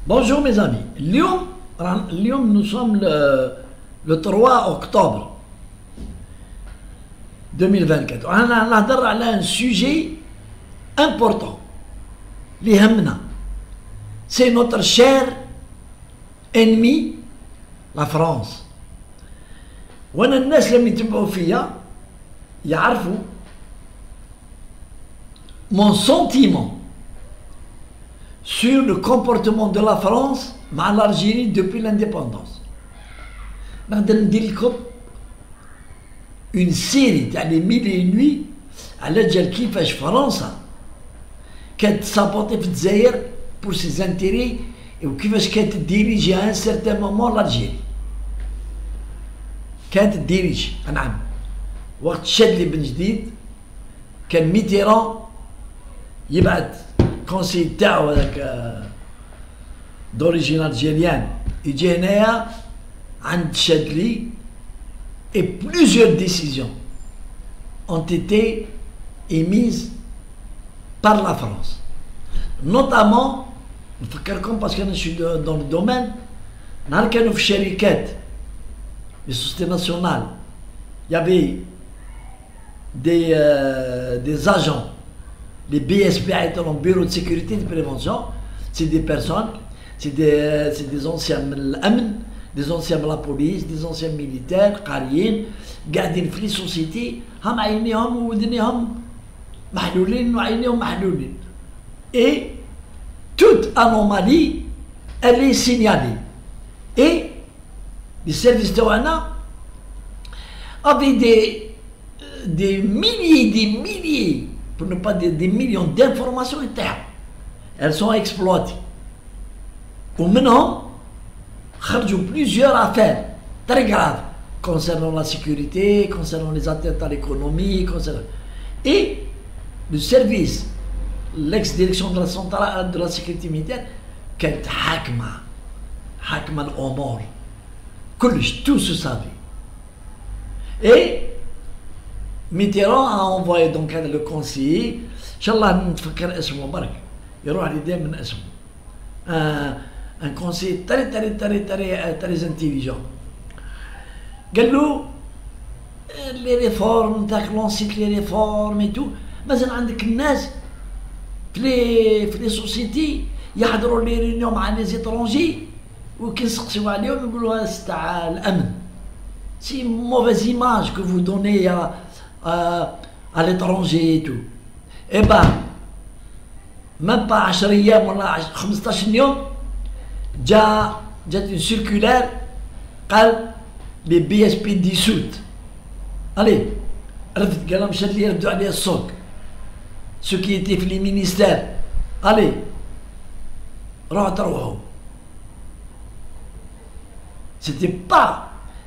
Bonjour mes amis. Nous sommes le 3 octobre 2024. On a un sujet important. C'est notre cher ennemi, la France. وانا الناس اللي يتبعوا فيا يعرفوا mon sentiment sur le comportement de la France مع l'Algérie depuis l'indépendance. نقدر ندير لكم une série تاع les mille et une nuits على جال كيفاش فرنسا كانت تسابوطي في الجزائر pour ses intérêts وكيفاش كانت تديريجي à un certain moment l'Algérie. كانت تديريجي نعم وقت شادلي بن جديد كان ميتيران يبعث كونسي تاعو هذاك دوريجين الجيريان يجي هنايا عند شادلي et plusieurs décisions ont été émises par la France, notamment نفكركم parce que je suis dans le domaine نهار كانوا في الشركات les sociétés nationales il y avait des agents les BSP étant bureau de sécurité et de prévention, c'est des personnes, c'est des anciens de l'AMN, des anciens de la police, des anciens militaires, قاريين قاعدين في لي سوسيتي هم عينيهم وودنيهم محلولين وعينيهم محلولين. Et toute anomalie, elle est signalée. Et les services تاعنا avaient des milliers pour ne pas dire des millions d'informations internes. Elles sont exploitées. Ou maintenant, plusieurs affaires très graves concernant la sécurité, concernant les attentats à l'économie, et le service, l'ex-direction de la centrale de la sécurité militaire, كانت حاكمة الأمور. Tout se savait. Et Mitterrand a envoyé donc le conseiller, Inch'Allah نتفكر اسمه برك يروح لي دائما اسمه un conseiller très intelligent. قال له les réformes تاعك لونسيت les réformes et tout مازال عندك الناس في les sociétés يحضروا لي ريونيون مع les étrangers وكي نسقسيو عليهم يقولوا هذا تاع الأمن. C'est une mauvaise image que vous donnez à l'étranger et tout. Eh ben, même pas 10 أيام ولا 15 يوم جات une circulaire قال les BSP dissoutes. Allez, عرفت قال لهم مشات لي يردوا عليها الصوت. Ceux qui étaient في les ministères. Allez, روحوا.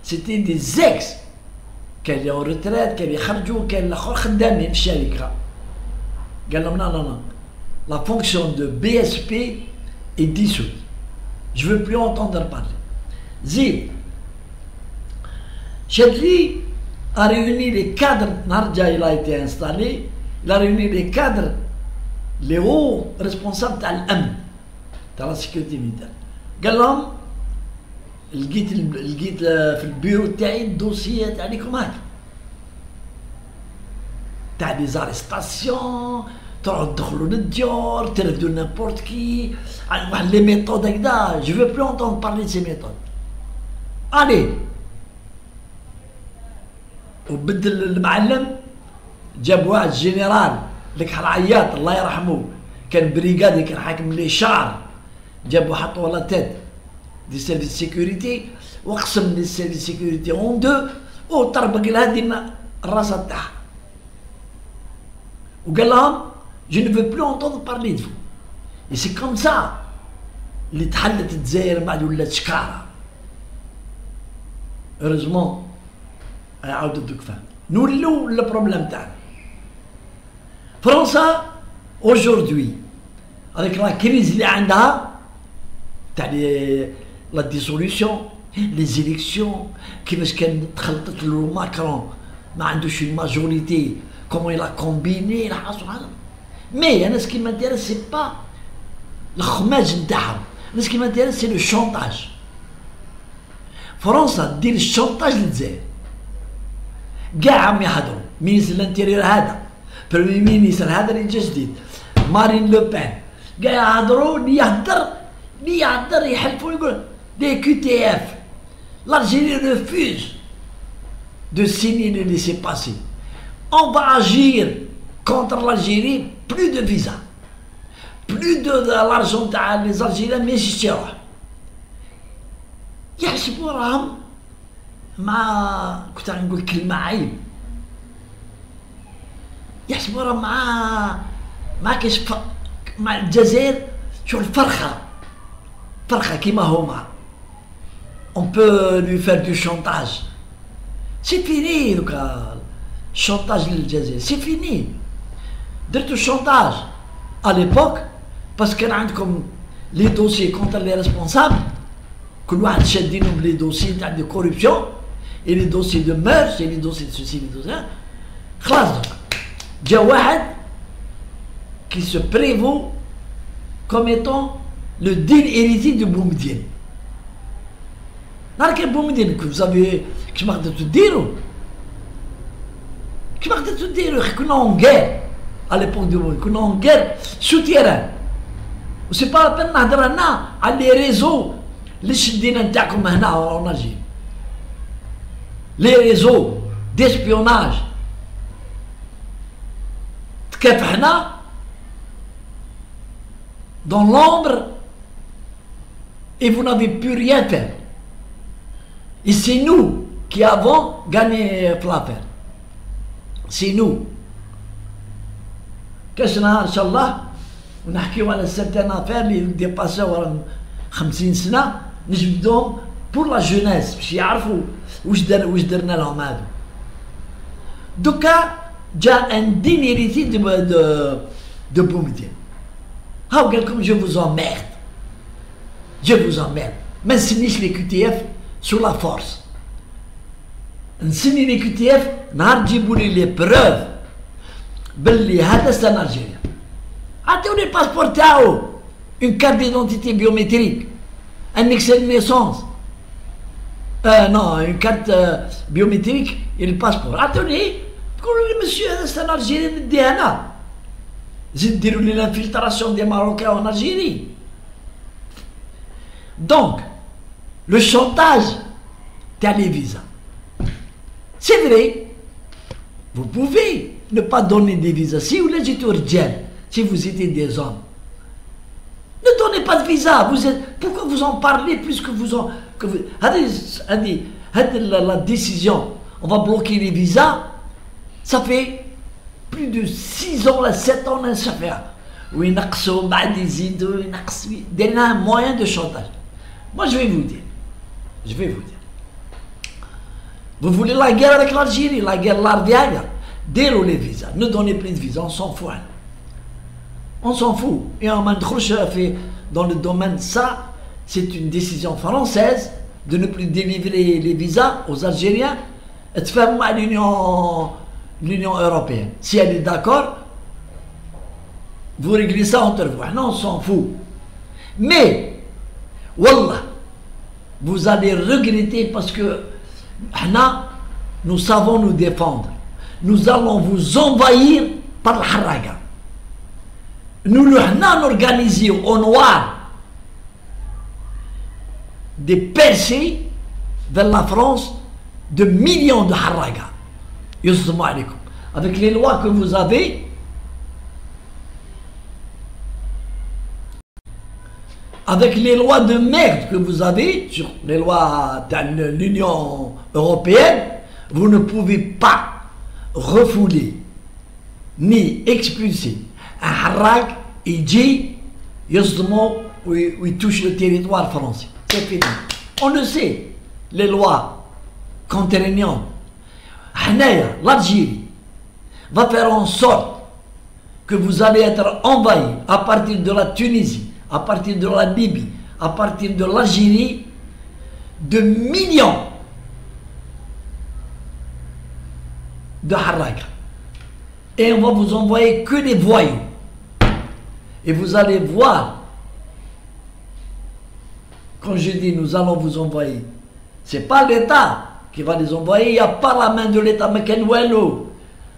C'était des ex كان اللي en retraite كان يخرجوا كان الاخر خدامين في الشركه قال لهم non la fonction de BSP est dissoute, je veux plus entendre parler. زيد Chadli a réuni les cadres, Narja il a été installé, il a réuni les cadres, les hauts responsables de l'AMN, de la sécurité militaire. قال لهم لقيت في البيرو تاعي الدوسيه تاعكم هاك تاع دي زارستاسيون تروحوا تدخلوا للديور تردوا نابورت كي واحد لي ميثود هكذا. جو فو بلو اونتوند بارلي دي سي ميثود. الي وبدل المعلم جاب واحد جينيرال لك العياط الله يرحمه كان بريغادي كان حاكم لي شعر جابو حطوه لا تيت des services de sécurité وقسم les services de sécurité en deux وطربق لها ديما الراسة تاعها وقال لهم je ne veux plus entendre parler de vous. Et c'est comme ça اللي تحلت الجزائر بعد ولات شكارة. heureusement عاودوا دوك فهم نولوا البروبليم تاعنا. فرنسا aujourd'hui avec la crise اللي عندها تاع la dissolution, les élections, كيفاش كان تخلطت له ماكرون ما عندوش une majorité, comment il a combiné الحاصل هذا. مي انا سكي مانتيريس سي با الخماج نتاعهم Ce qui m'intéresse, c'est le chantage. France dit le chantage للجزائر. كاع عم يحضروا مينيستر الانتيريور هذا، بريمي مينيستر هذا اللي جا جديد، مارين لو بان، كاع يهضروا اللي يهضر يحلفوا يقول des QTF. L'Algérie refuse de signer le laissez-passer. On va agir contre l'Algérie, plus de visa. Plus de l'argent des Algériens ما يجيش يروح. يحسبوا راهم مع كنت نقول كلمة عيب. يحسبوا راهم مع كاش مع الجزائر شو الفرخة كيما هما. On peut lui faire du chantage. C'est fini le chantage للجزائر. C'est fini. درتو chantage à l'époque parce que عندكم les dossiers contre les responsables. كل واحد شادينهم les dossiers تاع de corruption et les dossiers de mœurs et les dossiers de ceci les dossiers. خلاص جا واحد qui se prévaut comme étant le digne héritier de Boumediene. نهار كان بومدين vous savez كيما قدرتو ديروا كنا en guerre à l'époque de Boumediene كنا en guerre souterrain و سي با لا بين نهضر هنا على لي ريزو اللي شدينا نتاعكم هنا اون الجيري لي ريزو ديسبيوناج تكافحنا dans l'ombre et vous n'avez pu rien faire. Et c'est nous qui avons gagné l'affaire. C'est nous. كاشنا ان شاء الله ونحكيو على certaines affaires اللي ديباساو 50 سنه نجبدهم pour la jeunesse باش يعرفوا واش درنا لهم هادو. دوكا جا ان دين هيريتي de Boumediene. هاو قال لكم je vous emmerde. ما نسنيش لي QTF sous la force. نسني لي QTF نهار تجيبوا لي لي بروف باللي هذا سان الجيريان. عطيوني الباسبور تاعو، une carte d'identité biométrique, un extrait de naissance. Non, une carte biométrique et le passeport. عطيوني تقولوا لي مسيو هذا سان الجيريان نديه انا. زيد ديروا لي l'infiltration des Marocains en Algérie. Donc le chantage t'as les visas. C'est vrai, vous pouvez ne pas donner des visas. Si vous êtes urgent, si vous étiez des hommes, ne donnez pas de visa. Pourquoi vous en parlez plus que vous en... la décision, on va bloquer les visas, ça fait plus de 6 ans, 7 ans, ça fait. Oui, il y a un moyen de chantage. Moi, je vais vous dire. Vous voulez la guerre avec l'Algérie, la guerre l'Ardiaga, déroulez les visas, ne donnez plus de visas, on s'en fout. On s'en fout. Et en fait, dans le domaine ça, c'est une décision française de ne plus délivrer les visas aux Algériens et de faire à l'Union européenne. Si elle est d'accord, vous réglez ça entre vous. Non, on s'en fout. Mais, wallah, vous allez regretter parce que nous savons nous défendre. Nous allons vous envahir par le haraga. Nous organisions au noir des percées vers la France de millions de haraga. Avec les lois que vous avez, avec les lois de merde que vous avez, sur les lois de l'Union européenne, vous ne pouvez pas refouler ni expulser un harag et dit où il touche le territoire français. C'est fini. On le sait, les lois contraignantes. L'Algérie va faire en sorte que vous allez être envahi à partir de la Tunisie, à partir de la Libye, à partir de l'Algérie, de millions de haraga. Et on va vous envoyer que des voyous. Et vous allez voir Quand je dis nous allons vous envoyer, c'est pas l'État qui va les envoyer, il n'y a pas la main de l'État, mais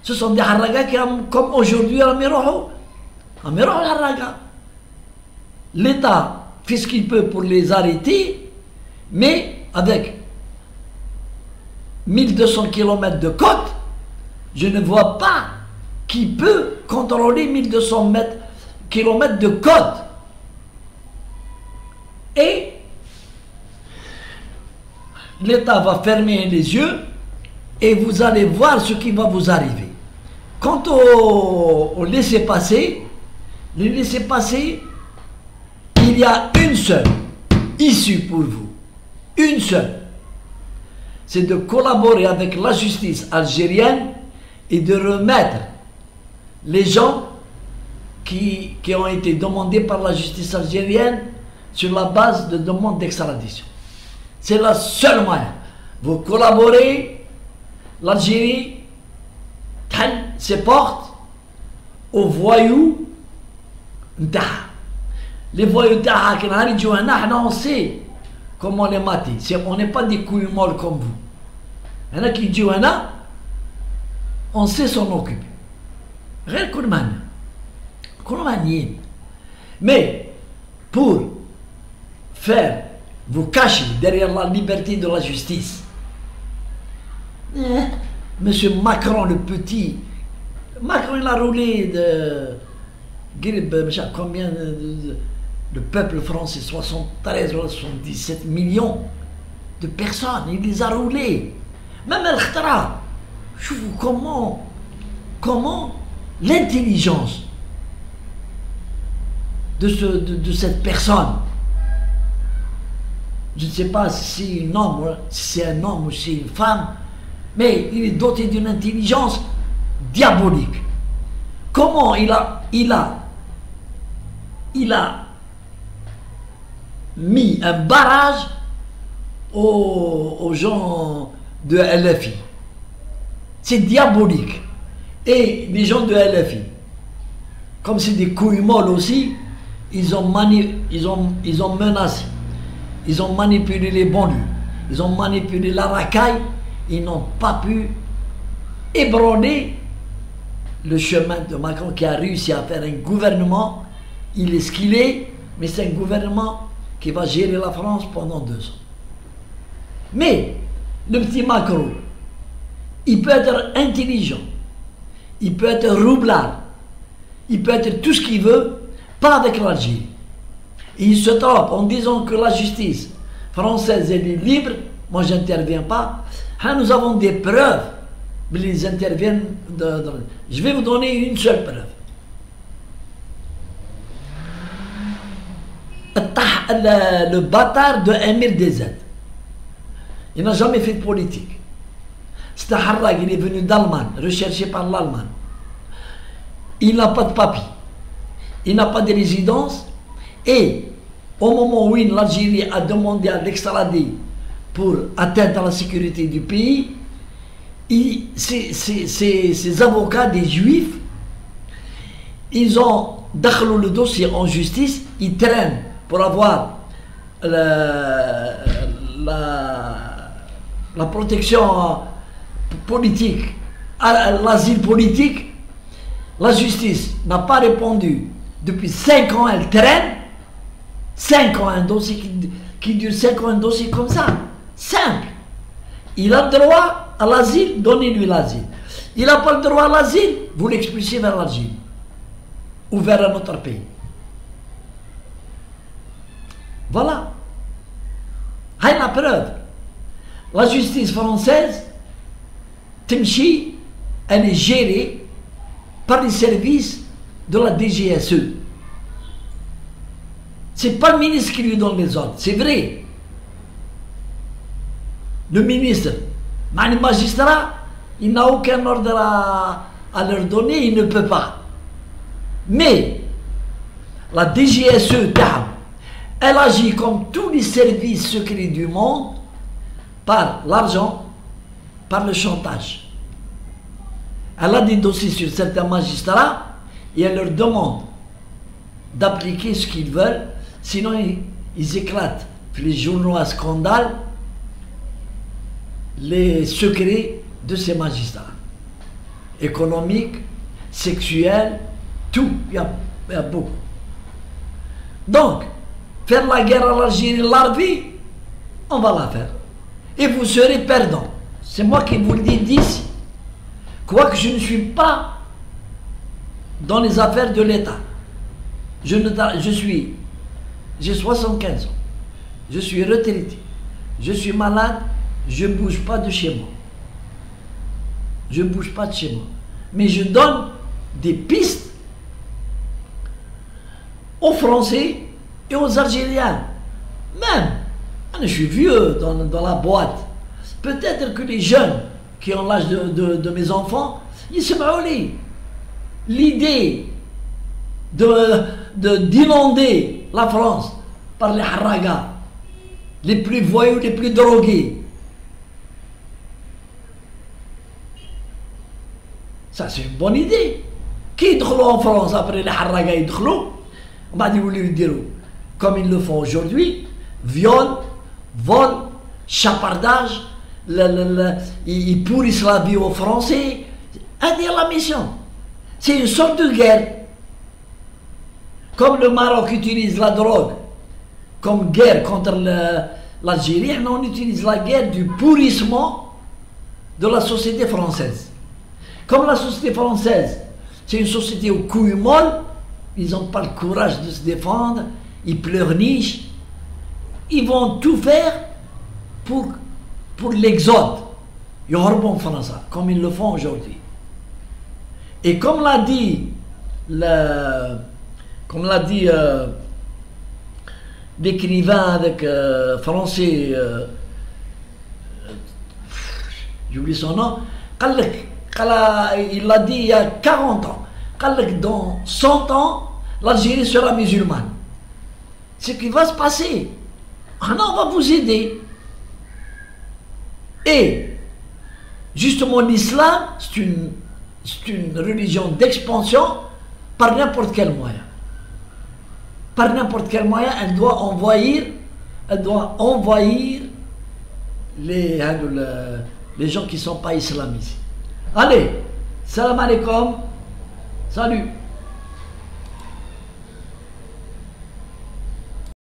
ce sont des haragas qui, comme aujourd'hui, à Haraga. L'État fait ce qu'il peut pour les arrêter, mais avec 1200 km de côte, je ne vois pas qui peut contrôler 1200 km de côte. Et l'État va fermer les yeux et vous allez voir ce qui va vous arriver. Quant au laissez-passer, le laissez-passer, il y a une seule issue pour vous. Une seule. C'est de collaborer avec la justice algérienne et de remettre les gens qui ont été demandés par la justice algérienne sur la base de demande d'extradition. C'est le seul moyen. Vous collaborez, l'Algérie ses portes aux voyous. Les voyous on sait comment les mater. On n'est pas des couilles molles comme vous. Il y en a qui disent on sait s'en occuper. Rien que mais pour faire vous cacher derrière la liberté de la justice, Monsieur Macron le petit, Macron il a roulé combien le peuple français, 73 ou 77 millions de personnes, il les a roulés. Même El-Khtra, je vous comment l'intelligence de cette personne, je ne sais pas si c'est un homme ou si c'est une femme, mais il est doté d'une intelligence diabolique. Comment il a mis un barrage aux gens de LFI. C'est diabolique. Et les gens de LFI, comme c'est des couilles molles aussi, ils ont menacé, ils ont manipulé les banlieues, ils ont manipulé la racaille, ils n'ont pas pu ébranler le chemin de Macron qui a réussi à faire un gouvernement. Il est ce qu'il est, mais c'est un gouvernement qui va gérer la France pendant 2 ans. Mais le petit Macron, il peut être intelligent, il peut être roublard, il peut être tout ce qu'il veut, pas avec l'Algérie. Et il se trompe en disant que la justice française elle est libre. Moi je n'interviens pas. Nous avons des preuves, mais ils interviennent. Je vais vous donner une seule preuve. Le bâtard de Emir DZ, il n'a jamais fait de politique. C'est un harrag, il est venu d'Allemagne, recherché par l'Allemagne. Il n'a pas de papier, il n'a pas de résidence, et au moment où l'Algérie a demandé à l'extrader pour atteindre à la sécurité du pays, ces avocats des juifs, ils ont dachlou le dossier en justice, ils traînent pour avoir la protection politique, l'asile politique. La justice n'a pas répondu. Depuis 5 ans, elle traîne. 5 ans, un dossier qui dure 5 ans, un dossier comme ça. Simple. Il a droit à l'asile, donnez-lui l'asile. Il n'a pas le droit à l'asile, vous l'expulsez vers l'Algérie. Ou vers un autre pays. Voilà. C'est la preuve. La justice française, Temchi, elle est gérée par les services de la DGSE. C'est pas le ministre qui lui donne les ordres, c'est vrai. Le ministre, mais le magistrat, il n'a aucun ordre à leur donner, il ne peut pas. Mais la DGSE, elle agit comme tous les services secrets du monde par l'argent, par le chantage. Elle a des dossiers sur certains magistrats et elle leur demande d'appliquer ce qu'ils veulent, sinon ils éclatent les journaux à scandale, les secrets de ces magistrats. Économiques, sexuels, tout, il y a beaucoup. Donc, faire la guerre à l'Algérie, l'Arabie, on va la faire. Et vous serez perdants. C'est moi qui vous le dis d'ici. Quoique je ne suis pas dans les affaires de l'État. J'ai 75 ans. Je suis retraité. Je suis malade. Je ne bouge pas de chez moi. Je ne bouge pas de chez moi. Mais je donne des pistes aux Français et aux Algériens. Même, je suis vieux dans la boîte. Peut-être que les jeunes qui ont l'âge de mes enfants, ils se marrent. L'idée d'inonder la France par les haragas, les plus voyous, les plus drogués. Ça, c'est une bonne idée. Qui يدخلوا en France après les haragas يدخلوا بعد يوليو يديروا comme ils le font aujourd'hui, viol, vol, chapardage, ils pourrissent la vie aux Français. À dire la mission. C'est une sorte de guerre. Comme le Maroc utilise la drogue comme guerre contre l'Algérie, on utilise la guerre du pourrissement de la société française. Comme la société française, c'est une société aux couilles molles, ils n'ont pas le courage de se défendre, ils pleurnichent, ils vont tout faire pour l'exode. Ils remontent en France, comme ils le font aujourd'hui. Et comme l'a dit l'écrivain français, j'oublie son nom, il l'a dit il y a 40 ans. Dans 100 ans, l'Algérie sera musulmane. Ce qui va se passer. On va vous aider. Et justement, l'islam, c'est une religion d'expansion par n'importe quel moyen. Par n'importe quel moyen, elle doit envahir les gens qui ne sont pas islamisés. Allez, salam alaikum, salut.